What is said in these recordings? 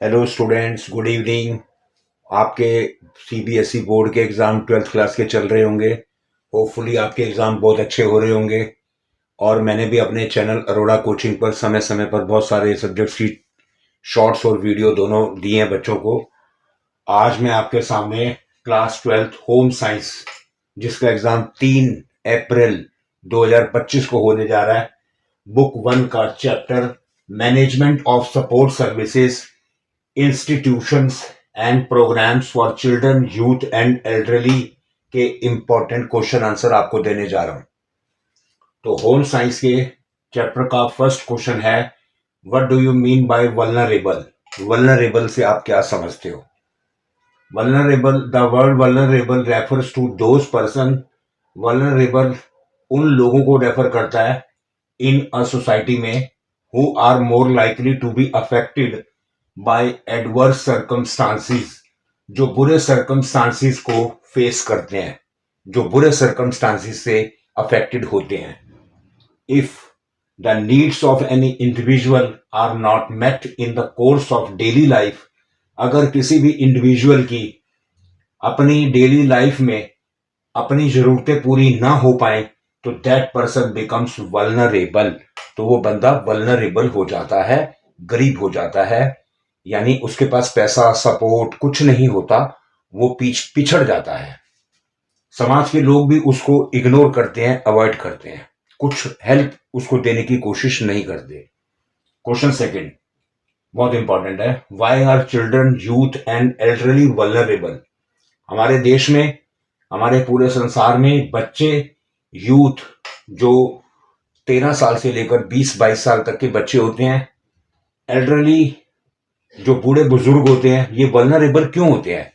Hello students, good evening. आपके CBSE board के exam 12th class के चल रहे होंगे। होपफुली आपके एग्ज़ाम बहुत अच्छे हो रहे होंगे। और मैंने भी अपने चैनल अरोड़ा कोचिंग पर समय समय पर बहुत सारे सब्जेक्ट्स की शॉर्ट्स और वीडियो दोनों दिए हैं बच्चों को। आज मैं आपके सामने क्लास 12th होम साइंस, जिसका एग्ज़ाम 3 अप्रैल 2025 को होने जा रहा है, बुक 1 का chapter management of support services institutions and programs for children youth and elderly के इंपॉर्टेंट क्वेश्चन आंसर आपको देने जा रहा हूं। तो होम साइंस के चैप्टर का फर्स्ट क्वेश्चन है, what do you mean by vulnerable. Vulnerable से आप क्या समझते हो? Vulnerable, the word vulnerable refers to those person. Vulnerable उन लोगों को रेफर करता है इन अ सोसाइटी में who are more likely to be affected by adverse circumstances, जो बुरे सर्कमस्टांसिस को फेस करते हैं, जो बुरे सर्कमस्टांसिस से अफेक्टेड होते हैं। If the needs of any individual are not met in the course of daily life, अगर किसी भी इंडिविजुअल की अपनी डेली लाइफ में अपनी जरूरतें पूरी ना हो पाए, तो दैट पर्सन बिकम्स वल्नरेबल। तो वो बंदा वल्नरेबल हो जाता है, गरीब हो जाता है, यानी उसके पास पैसा सपोर्ट कुछ नहीं होता, वो पिछड़ जाता है। समाज के लोग भी उसको इग्नोर करते हैं, अवॉइड करते हैं, कुछ हेल्प उसको देने की कोशिश नहीं करते। क्वेश्चन सेकंड बहुत इंपॉर्टेंट है, why are children youth and elderly vulnerable. हमारे देश में, हमारे पूरे संसार में बच्चे, यूथ, जो 13 साल से लेकर 20-22 साल तक के बच्चे होते हैं, एल्डरली जो बूढ़े बुजुर्ग होते हैं, ये वल्नरेबल क्यों होते हैं?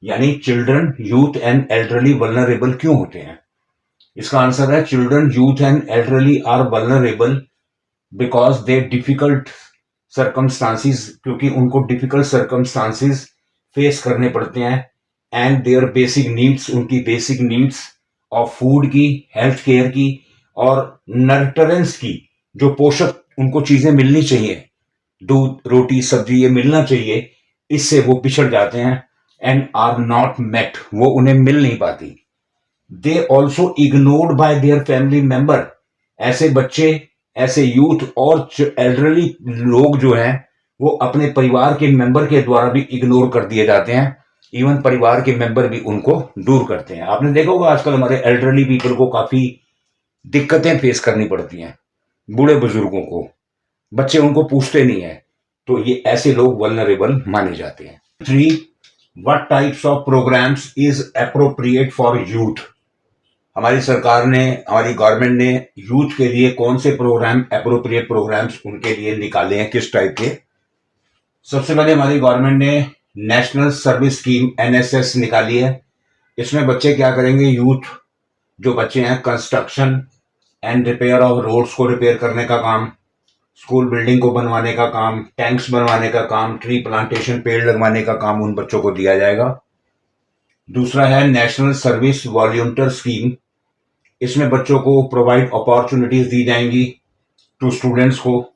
यानी children youth and elderly vulnerable क्यों होते हैं? इसका आंसर है, children youth and elderly are vulnerable because they difficult circumstances, क्योंकि उनको डिफिकल्ट सर्कमस्टांसिस फेस करने पड़ते हैं, एंड देयर बेसिक नीड्स, उनकी बेसिक नीड्स ऑफ फूड की, हेल्थ केयर की और नर्टरेंस की, जो पोषक उनको चीजें मिलनी चाहिए, दूध रोटी सब्जी ये मिलना चाहिए, इससे वो पिछड़ जाते हैं। एंड आर नॉट मेट, वो उन्हें मिल नहीं पाती। They also ignored bye their family member, ऐसे बच्चे, ऐसे यूथ और एल्डरली लोग जो हैं, वो अपने परिवार के मेंबर के द्वारा भी इग्नोर कर दिए जाते हैं। इवन परिवार के मेंबर भी उनको दूर करते हैं। आपने देखा होगा आजकल हमारे एल्डरली पीपल को काफी दिक्कतें फेस करनी पड़ती हैं, बूढ़े बुजुर्गों को, बच्चे उनको पूछते नहीं है, तो ये ऐसे लोग वल्नरेबल माने जाते हैं। 3, what types of programs is appropriate for youth. हमारी सरकार ने, हमारी गवर्नमेंट ने यूथ के लिए कौन से प्रोग्राम, अप्रोप्रिएट प्रोग्राम्स उनके लिए निकाले हैं, किस टाइप के? सबसे पहले हमारी गवर्नमेंट ने नेशनल सर्विस स्कीम एनएसएस निकाली है। इसमें बच्चे क्या करेंगे, यूथ जो बच्चे हैं, construction and repair of roads को रिपेयर करने का काम, स्कूल बिल्डिंग को बनवाने का काम, टैंक्स बनवाने का काम, ट्री प्लांटेशन पेड़ लगवाने का काम उन बच्चों को दिया जाएगा। दूसरा है नेशनल सर्विस वॉलंटियर स्कीम। इसमें बच्चों को प्रोवाइड अपॉर्चुनिटीज दी जाएंगी टू स्टूडेंट्स को,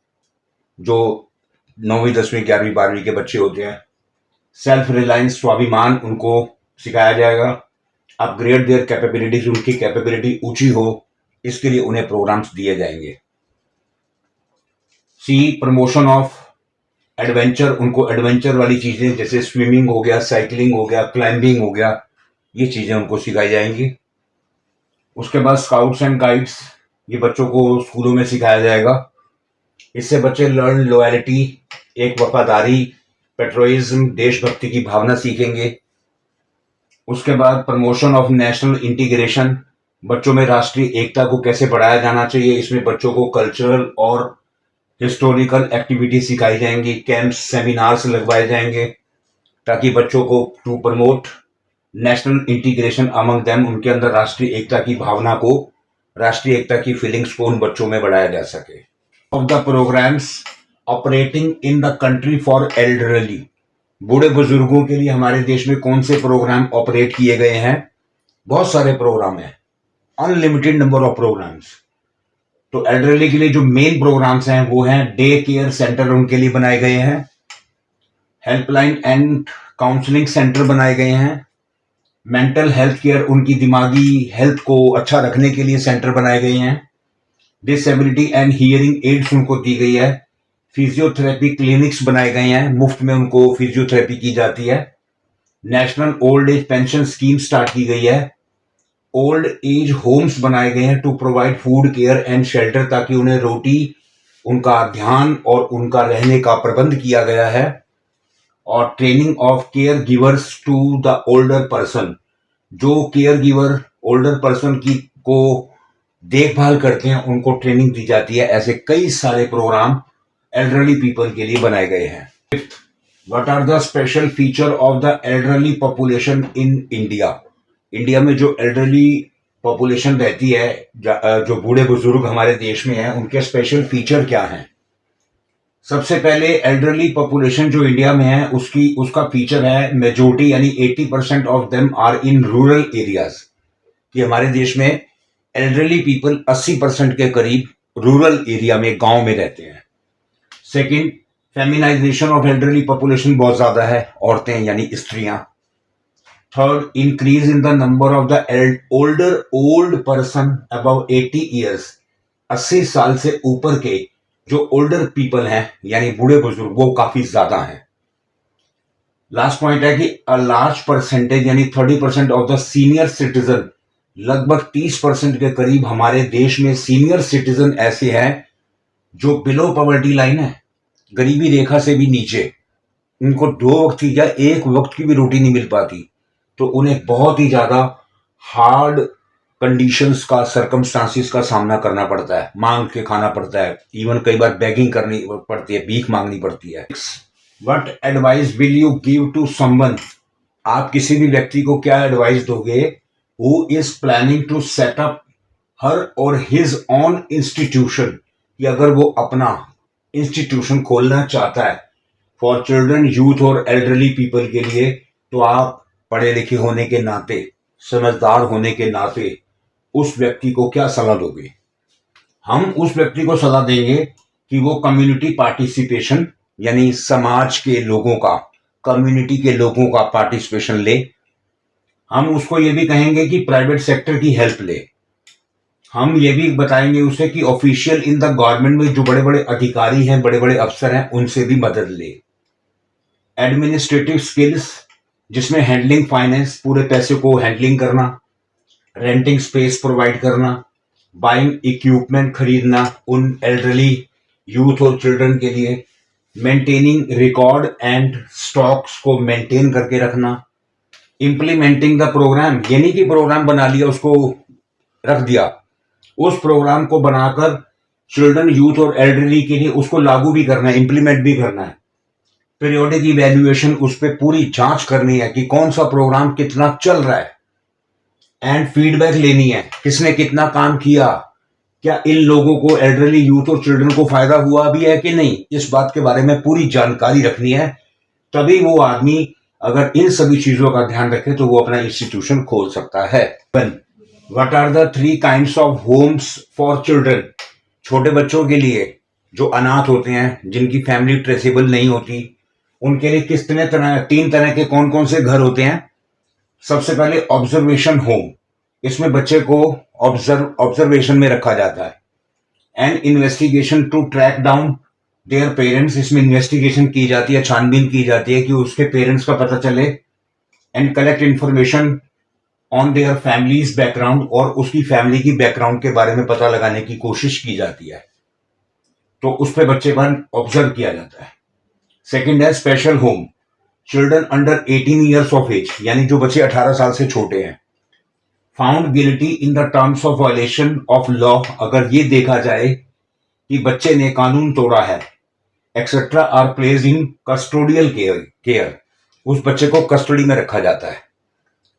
जो 9वीं 10वीं 11वीं 12वीं के बच्चे होते हैं। सेल्फ रिलायंस, स्वाभिमान उनको सिखाया जाएगा। अपग्रेड देयर कैपेबिलिटीज, उनकी कैपेबिलिटी ऊंची हो, इसके लिए उन्हें प्रोग्राम्स दिए जाएंगे। सी, प्रमोशन ऑफ एडवेंचर, उनको एडवेंचर वाली चीजें जैसे स्विमिंग हो गया, साइकिलिंग हो गया, क्लाइंबिंग हो गया, ये चीजें उनको सिखाई जाएंगी। उसके बाद स्काउट्स एंड गाइड्स, ये बच्चों को स्कूलों में सिखाया जाएगा। इससे बच्चे लर्न लॉयल्टी, एक वफादारी, पेट्रोइज्म, देशभक्ति की भावना सीखेंगे। उसके बाद प्रमोशन ऑफ नेशनल इंटीग्रेशन, बच्चों में राष्ट्रीय एकता को कैसे बढ़ाया जाना चाहिए, इसमें बच्चों को कल्चरल और हिस्टोरिकल एक्टिविटी सिखाई जाएंगी, कैंप्स, सेमिनार्स लगवाए जाएंगे, ताकि बच्चों को to promote national integration among them, उनके अंदर राष्ट्रीय एकता की भावना को, राष्ट्रीय एकता की फीलिंग्स को उन बच्चों में बढ़ाया जा सके। Of the programs operating in the country for elderly, बूढ़े बुजुर्गों के लिए हमारे देश में कौन से प्रोग्राम ऑपरेट किए गए हैं? बहुत सारे प्रोग्राम हैं, अनलिमिटेड नंबर ऑफ प्रोग्राम्स। तो एल्डरली के लिए जो मेन प्रोग्राम्स हैं वो हैं, डे केयर सेंटर उनके लिए बनाए गए हैं, हेल्पलाइन एंड काउंसलिंग सेंटर बनाए गए हैं। मेंटल हेल्थ केयर, उनकी दिमागी हेल्थ को अच्छा रखने के लिए सेंटर बनाए गए हैं। डिसेबिलिटी एंड हियरिंग एड्स उनको दी गई है। फिजियोथेरेपी क्लिनिक्स बनाए गए हैं, मुफ्त में उनको फिजियोथेरेपी की जाती है। National old age pension scheme start की गई है। ओल्ड एज होम्स बनाए गए हैं to provide food, care and shelter, ताकि उन्हें रोटी, उनका ध्यान और उनका रहने का प्रबंध किया गया है। और training of care givers to the older person, जो केयर गिवर ओल्डर पर्सन की को देखभाल करते हैं उनको ट्रेनिंग दी जाती है। ऐसे कई सारे प्रोग्राम एल्डरली पीपल के लिए बनाए गए हैं। What are the special feature of the elderly population in India? India में जो एल्डरली पॉपुलेशन रहती है, जो बूढ़े बुजुर्ग हमारे देश में हैं, उनके स्पेशल फीचर क्या हैं? सबसे पहले एल्डरली पॉपुलेशन जो इंडिया में है उसका फीचर है मेजोरिटी, यानी 80% of them are in rural areas. कि हमारे देश में एल्डरली पीपल 80% के करीब रूरल एरिया में, गांव में रहते हैं। Second, feminization of elderly population बहुत ज्यादा है, औरतें यानी स्त्रियां। Third, increase in the number of the old person above 80 years, 80 साल से ऊपर के जो ओल्डर पीपल हैं यानी बूढ़े बुजुर्ग, वो काफी ज्यादा हैं। लास्ट पॉइंट है कि अ लार्ज परसेंटेज यानी 30% ऑफ द सीनियर सिटीजन, लगभग 30% के करीब हमारे देश में सीनियर सिटीजन ऐसे हैं जो बिलो पॉवर्टी लाइन है, गरीबी रेखा से भी नीचे। उनको 2 वक्त की या 1 वक्त की भी रोटी नहीं मिल पाती, तो उन्हें बहुत ही ज्यादा हार्ड कंडीशंस का, सर्कमस्टांसिस का सामना करना पड़ता है, मांग के खाना पड़ता है, इवन कई बार बेगिंग करनी पड़ती है, भीख मांगनी पड़ती है। What advice will you give to someone? आप किसी भी व्यक्ति को क्या एडवाइस दोगे who is planning to set up her और हिज ओन इंस्टीट्यूशन, कि अगर वो अपना इंस्टीट्यूशन खोलना चाहता है फॉर चिल्ड्रन, यूथ और एल्डरली पीपल के लिए, तो आप पढ़े लिखे होने के नाते, समझदार होने के नाते उस व्यक्ति को क्या सलाह दोगे? हम उस व्यक्ति को सलाह देंगे कि वो कम्युनिटी पार्टिसिपेशन, यानी समाज के लोगों का, कम्युनिटी के लोगों का पार्टिसिपेशन ले। हम उसको ये भी कहेंगे कि प्राइवेट सेक्टर की हेल्प ले। हम ये भी बताएंगे उसे कि ऑफिशियल इन द गवर्नमेंट में जो बड़े बड़े अधिकारी हैं, बड़े बड़े अफसर हैं, उनसे भी मदद ले। एडमिनिस्ट्रेटिव स्किल्स, जिसमें हैंडलिंग फाइनेंस, पूरे पैसे को हैंडलिंग करना, रेंटिंग स्पेस प्रोवाइड करना, बाइंग इक्विपमेंट खरीदना उन एल्डरली यूथ और चिल्ड्रन के लिए, मेंटेनिंग रिकॉर्ड एंड स्टॉक्स को मेंटेन करके रखना, इंप्लीमेंटिंग द प्रोग्राम, यानी कि प्रोग्राम बना लिया, उसको रख दिया, उस प्रोग्राम को बनाकर चिल्ड्रन, यूथ और एल्डरली के लिए उसको लागू भी करना है, इंप्लीमेंट भी करना है। पीरियोडिक इवैल्यूएशन, उस पर पूरी जांच करनी है कि कौन सा प्रोग्राम कितना चल रहा है, एंड फीडबैक लेनी है, किसने कितना काम किया, क्या इन लोगों को, एल्डरली यूथ और चिल्ड्रन को फायदा हुआ भी है कि नहीं, इस बात के बारे में पूरी जानकारी रखनी है। तभी वो आदमी अगर इन सभी चीजों का ध्यान रखे तो वो अपना इंस्टीट्यूशन खोल सकता है। What are the 3 kinds of homes for children? छोटे बच्चों के लिए जो अनाथ होते हैं, जिनकी फैमिली ट्रेसेबल नहीं होती, उनके लिए 3 तरह के कौन कौन से घर होते हैं? सबसे पहले ऑब्जर्वेशन होम, इसमें बच्चे को ऑब्जर्वेशन में रखा जाता है। And investigation to track down their parents, इसमें इन्वेस्टिगेशन की जाती है, छानबीन की जाती है कि उसके पेरेंट्स का पता चले। And collect information on their families background, और उसकी फैमिली की बैकग्राउंड के बारे में पता लगाने की कोशिश की जाती है, तो उस पर बच्चे पर ऑब्जर्व किया जाता है। सेकेंड है special home, children under 18 years of age, यानी जो बच्चे 18 साल से छोटे हैं। Found guilty in the terms of violation of law, अगर ये देखा जाए कि बच्चे ने कानून तोड़ा है, etcetera, are place in custodial care, उस बच्चे को कस्टडी में रखा जाता है,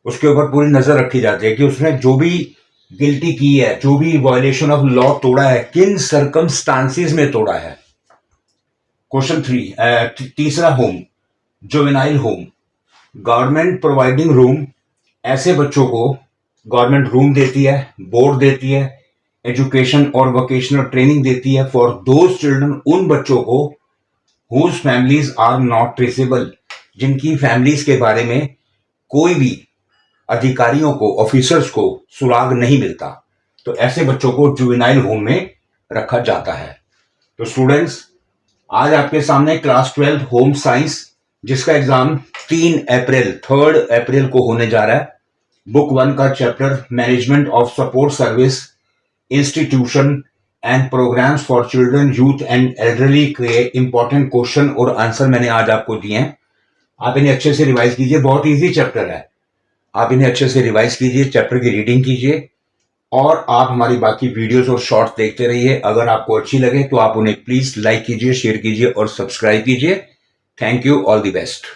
उसके ऊपर पूरी नजर रखी जाती है कि उसने जो भी गिल्टी की है, जो भी वायलेशन ऑफ लॉ तोड़ा है, किन सर्कमस्टांसिस में तोड़ा है। क्वेश्चन 3, तीसरा home, juvenile home, government providing room, ऐसे बच्चों को गवर्नमेंट रूम देती है, बोर्ड देती है, एजुकेशन और वोकेशनल ट्रेनिंग देती है फॉर दोज चिल्ड्रन, उन बच्चों को whose families are not traceable, जिनकी फैमिलीज के बारे में कोई भी अधिकारियों को, ऑफिसर्स को सुराग नहीं मिलता, तो ऐसे बच्चों को जुवेनाइल होम में रखा जाता है। तो स्टूडेंट्स, आज आपके सामने क्लास 12 होम साइंस, जिसका एग्जाम 3 अप्रैल को होने जा रहा है। बुक 1 का chapter management of support service institution and programs for children, youth and elderly के इंपॉर्टेंट क्वेश्चन और आंसर मैंने आज आपको दिए हैं। आप इन्हें अच्छे से रिवाइज कीजिए, बहुत इजी चैप्टर है। आप इन्हें अच्छे से रिवाइज कीजिए, चैप्टर की रीडिंग कीजिए और आप हमारी बाकी वीडियोस और शॉर्ट्स देखते रहिए। अगर आपको अच्छी लगे तो आप उन्हें प्लीज लाइक कीजिए, शेयर कीजिए और सब्सक्राइब कीजिए। Thank you, all the best.